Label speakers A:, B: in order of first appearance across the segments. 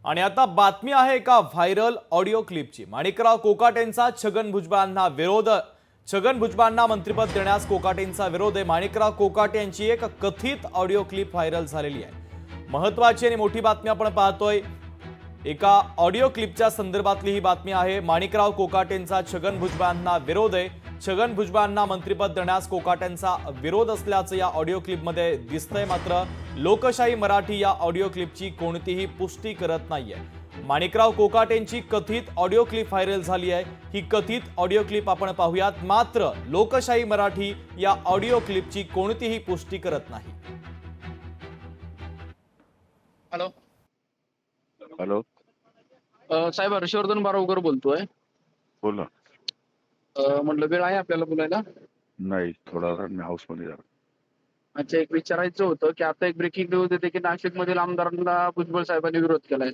A: आणि आता बातमी आहे एका व्हायरल ऑडिओ क्लिपची। माणिकराव कोकाटेंचा छगन भुजबळांना विरोध। छगन भुजबळांना मंत्रिपद देण्यास कोकाटेंचा विरोध आहे। माणिकराव कोकाटे यांची एक कथित ऑडिओ क्लिप व्हायरल झालेली आहे। महत्त्वाची आणि मोठी बातमी आपण पाहतोय। एका ऑडिओ क्लिपच्या संदर्भातली ही बातमी आहे। माणिकराव कोकाटेंचा छगन भुजबळांना विरोध आहे। छगन भुजबळांना मंत्रिपद देण्यास कोकाटेंचा विरोध असल्याचं या ऑडिओ क्लिपमध्ये दिसतंय। मात्र लोकशाही मराठी या ऑडिओ क्लिपची कोणतीही पुष्टी करत नाहीये। माणिकराव कोकाटेंची कथित ऑडिओ क्लिप व्हायरल झाली आहे। ही कथित ऑडिओ क्लिप आपण पाहूयात। मात्र लोकशाही मराठी या ऑडिओ क्लिपची कोणतीही पुष्टी करत नाही।
B: हॅलो
C: हॅलो,
B: साहेब हर्षवर्धन बारावकर बोलतोय।
C: बोल ना.
B: म्हटलं वेळ आहे आपल्याला बोलायला?
C: नाही, थोडा वेळ मी हाऊसमध्ये जरा.
B: अच्छा, एक विचारायचं होतं की आता एक ब्रेकिंग न्यूज येते की नाशिक मधील आमदारांना भुजबळ साहेबांनी विरोध केलाय,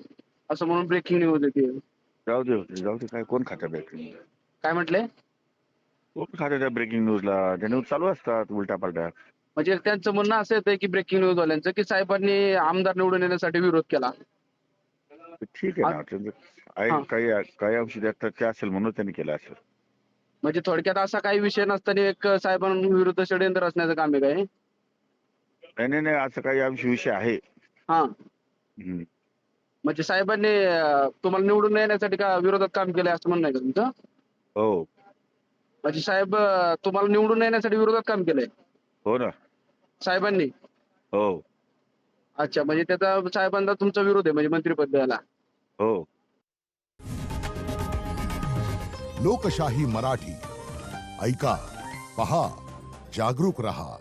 B: असं म्हणून ब्रेकिंग न्यूज येते।
C: जाऊ दे होते, जाऊ दे. काय कोण खात्या ब्रेकिंग?
B: काय म्हटले?
C: कोण खात्या त्या ब्रेकिंग न्यूजला? त्या न्यूज चालू असतात उलट्या पालट्या.
B: म्हणजे त्यांचं म्हणणं असं येतं की ब्रेकिंग न्यूज वाल्यांचं की साहेबांनी आमदार निवडून येण्यासाठी विरोध केला।
C: ठीक आहे ना, त्यांचं आहे.
B: हा.
C: काही काही अंशी ते असेल म्हणून त्यांनी केलं असेल.
B: म्हणजे थोडक्यात असा काही विषय नसताना एक साहेबांविरुद्ध षडयंत्र असण्याचं काम आहे काय?
C: नाही नाही नाही, असं काही अंशी विषय आहे.
B: हा,
C: हम्म.
B: म्हणजे साहेबांनी तुम्हाला निवडून येण्यासाठी का विरोधात काम केलंय असं म्हणणं आहे का तुमचं?
C: हो
B: म्हणजे साहेब तुम्हाला निवडून येण्यासाठी विरोधात काम केलंय
C: हो ना.
B: साहेबांनी?
C: हो
B: अच्छा, म्हणजे त्याचा साहेबांना तुमचा विरोध आहे म्हणजे मंत्रिपद द्यायला?
C: हो.
D: लोकशाही मराठी ऐका, पहा, जागरूक रहा।